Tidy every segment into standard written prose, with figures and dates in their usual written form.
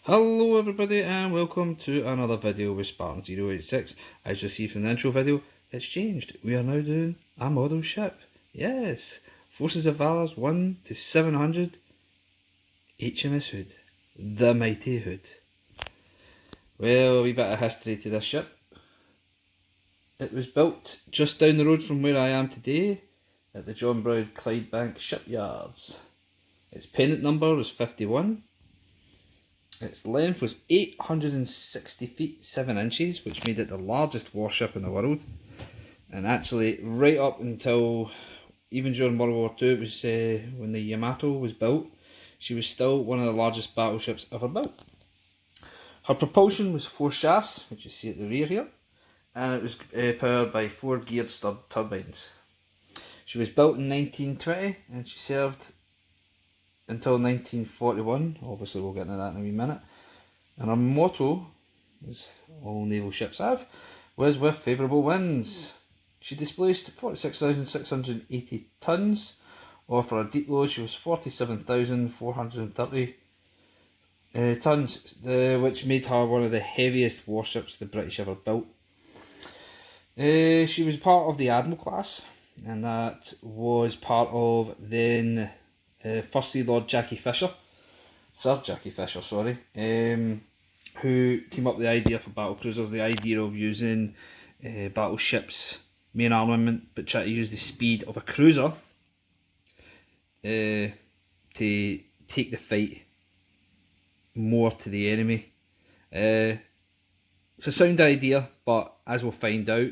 Hello everybody and welcome to another video with Spartan 086. As you see from the intro video, it's changed. We are now doing a model ship. Yes, Forces of Valor's 1 to 700 HMS Hood. The Mighty Hood. Well, a wee bit of history to this ship. It was built just down the road from where I am today at the John Brown Clydebank shipyards. Its pennant number was 51. Its length was 860 feet 7 inches, which made it the largest warship in the world. And actually, right up until even during World War II, it was when the Yamato was built, she was still one of the largest battleships ever built. Her propulsion was 4 shafts, which you see at the rear here, and it was powered by 4 geared stirred turbines. She was built in 1920 and she served until 1941, obviously we'll get into that in a wee minute. And her motto, as all naval ships have, was with favourable winds. She displaced 46,680 tonnes, or for a deep load she was 47,430 tonnes, which made her one of the heaviest warships the British ever built. She was part of the Admiral class, and that was part of then First Sea Lord Sir Jackie Fisher, who came up with the idea for Battlecruisers, the idea of using battleships' main armament, but try to use the speed of a cruiser to take the fight more to the enemy. It's a sound idea, but as we'll find out,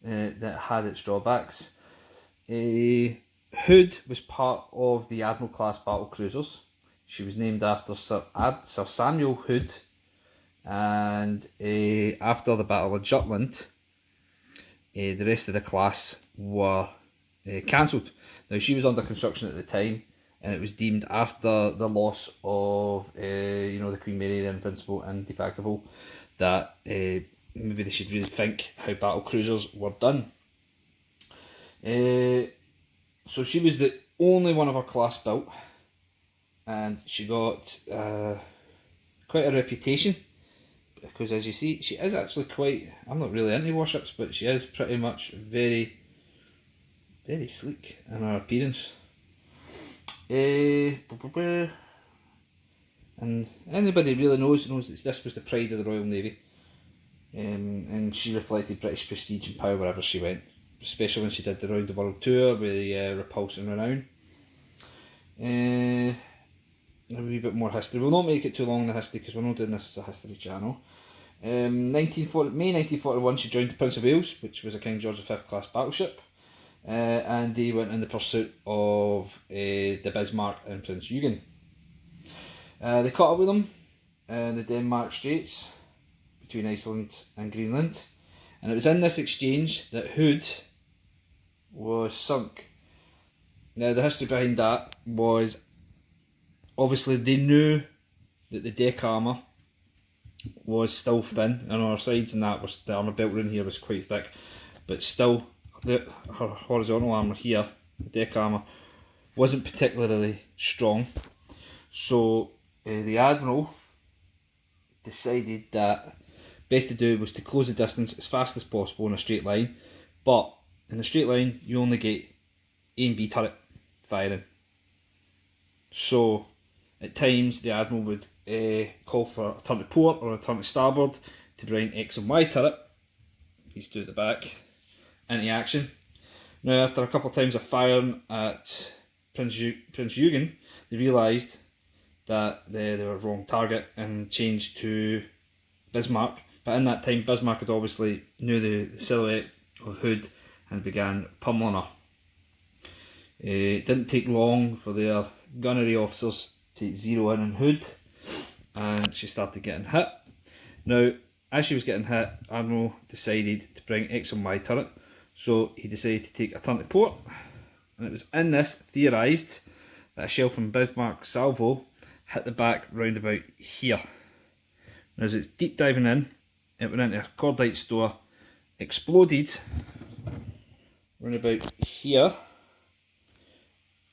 that had its drawbacks. Hood was part of the Admiral class battlecruisers. She was named after Sir Samuel Hood, and after the Battle of Jutland, the rest of the class were cancelled. Now, she was under construction at the time, and it was deemed after the loss of the Queen Mary, the Invincible and Defactable, that maybe they should really think how battlecruisers were done. So she was the only one of her class built, and she got quite a reputation, because as you see, she is actually quite, I'm not really into warships, but she is pretty much very, very sleek in her appearance. And anybody really knows that this was the pride of the Royal Navy, and she reflected British prestige and power wherever she went, especially when she did the round the world tour with Repulse and Renown. A wee bit more history. We'll not make it too long in the history because we're not doing this as a history channel. May 1941 she joined the Prince of Wales, which was a King George V class battleship, and they went in the pursuit of the Bismarck and Prince Eugen. They caught up with them in the Denmark Straits between Iceland and Greenland, and it was in this exchange that Hood was sunk. Now, the history behind that was, obviously they knew that the deck armour was still thin, and on our sides and that was, the armour belt in here was quite thick, but still her horizontal armour here, the deck armour, wasn't particularly strong. So the Admiral decided that best to do was to close the distance as fast as possible in a straight line, but in a straight line you only get A and B turret firing. So at times the Admiral would call for a turn to port or a turn to starboard to bring X and Y turret, these two at the back, into action. Now, after a couple of times of firing at Prince Eugen, they realised that they were wrong target and changed to Bismarck. But in that time, Bismarck had obviously knew the silhouette of Hood and began pummeling her. It didn't take long for their gunnery officers to zero in on Hood, and she started getting hit. Now, as she was getting hit, Admiral decided to bring X and Y turret, so he decided to take a turn to port, and it was in this theorised that a shell from Bismarck's salvo hit the back round about here. Now, as it's deep diving in, it went into a cordite store, exploded round about here,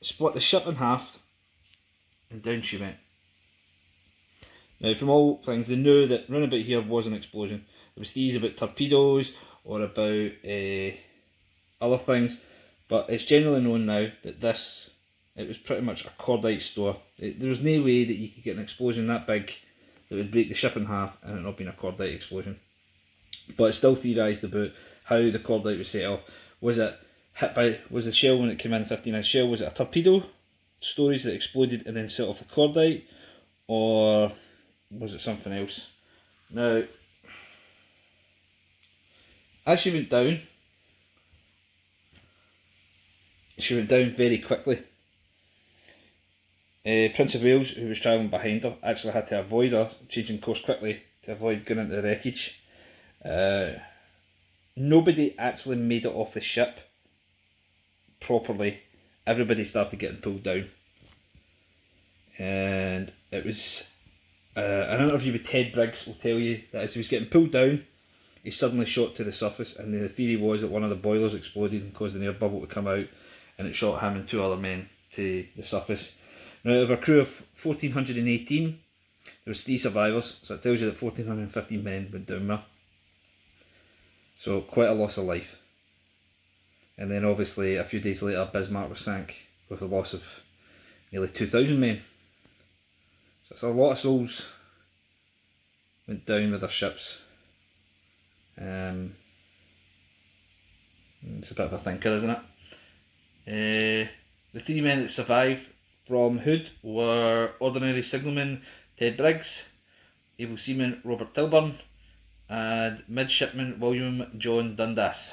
split the ship in half, and down she went. Now, from all things, they knew that round about here was an explosion. There was these about torpedoes or about other things, but it's generally known now that this, it was pretty much a cordite store. There was no way that you could get an explosion that big that would break the ship in half and it not being a cordite explosion. But it's still theorised about how the cordite was set off. Was it hit by, was the shell when it came in, 59 shell, was it a torpedo stories that exploded and then set off the cordite, or was it something else? Now, as she went down very quickly. Prince of Wales, who was travelling behind her, actually had to avoid her, changing course quickly to avoid going into the wreckage. Nobody actually made it off the ship properly. Everybody started getting pulled down. And it was an interview with Ted Briggs will tell you that as he was getting pulled down, he suddenly shot to the surface, and the theory was that one of the boilers exploded and caused an air bubble to come out, and it shot him and 2 other men to the surface. Now, out of a crew of 1,418, there was 3 survivors, so it tells you that 1,415 men went down there. So quite a loss of life. And then obviously a few days later, Bismarck was sank with a loss of nearly 2,000 men. So it's a lot of souls went down with their ships. It's a bit of a thinker, isn't it? The 3 men that survived from Hood were Ordinary Signalman Ted Briggs, Able Seaman Robert Tilburn, and Midshipman William John Dundas.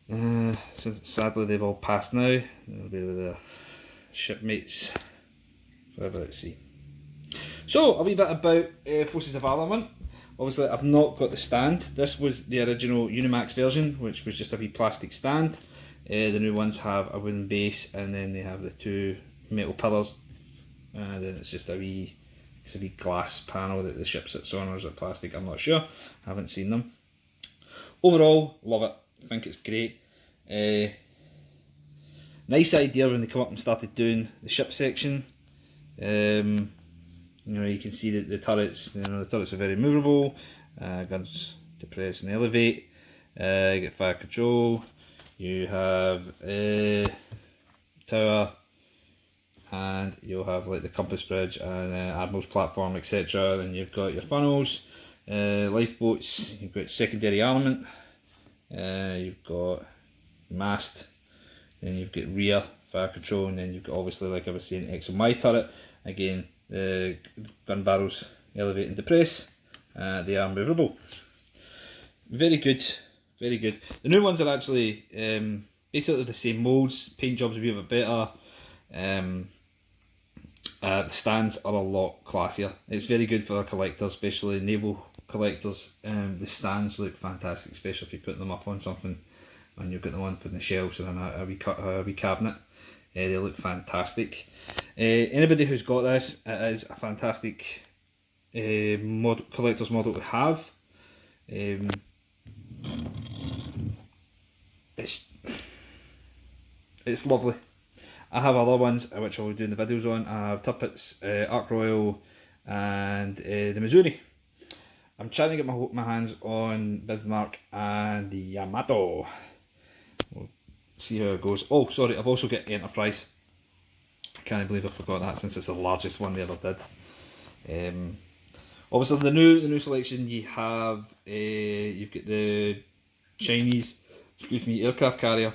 So sadly they've all passed now. They'll be with their shipmates forever at sea. So a wee bit about Forces of Valor 1. Obviously I've not got the stand. This was the original Unimax version, which was just a wee plastic stand. The new ones have a wooden base, and then they have the 2 metal pillars, and then it's just a wee glass panel that the ship sits on, or is it plastic? I'm not sure. I haven't seen them. Overall, love it. I think it's great. Nice idea when they come up and started doing the ship section. You know, you can see that the turrets. You know, the turrets are very movable. Guns depress and elevate. You get fire control. You have tower, and you'll have like the compass bridge and Admiral's platform, etc. Then you've got your funnels, lifeboats. You've got secondary armament. You've got mast. Then you've got rear fire control, and then you've got, obviously, like I was saying, X and Y turret. Again, the gun barrels elevate and depress. They are movable. Very good. Very good. The new ones are actually basically the same moulds. Paint jobs will be a bit better. The stands are a lot classier. It's very good for our collectors, especially naval collectors. The stands look fantastic, especially if you put them up on something and you've got the one putting the shelves in a wee cabinet. They look fantastic. Anybody who's got this, it is a fantastic collector's model to have. It's lovely. I have other ones which I'll be doing the videos on. I have Tuppets, Ark Royal, and the Missouri. I'm trying to get my hands on Bismarck and the Yamato. We'll see how it goes. Oh, sorry, I've also got Enterprise. I can't believe I forgot that, since it's the largest one they ever did. Obviously, the new selection, you've got the Chinese, aircraft carrier,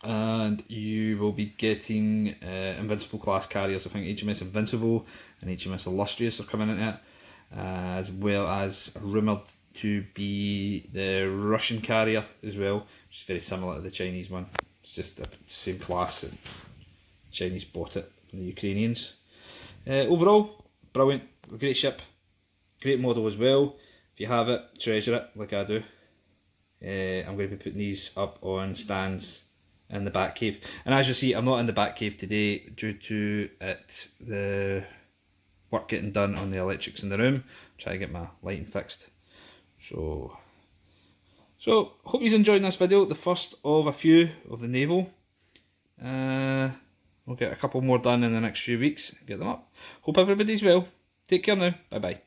and you will be getting Invincible class carriers. I think HMS Invincible and HMS Illustrious are coming into it, as well as rumoured to be the Russian carrier as well, which is very similar to the Chinese one. It's just the same class. The Chinese bought it from the Ukrainians. Overall, brilliant, a great ship, great model as well. If you have it, treasure it like I do. I'm going to be putting these up on stands in the back cave, and as you see, I'm not in the back cave today due to the work getting done on the electrics in the room. Try to get my lighting fixed. So hope you're enjoying this video, the first of a few of the naval. We'll get a couple more done in the next few weeks, get them up. Hope everybody's well. Take care now. Bye bye.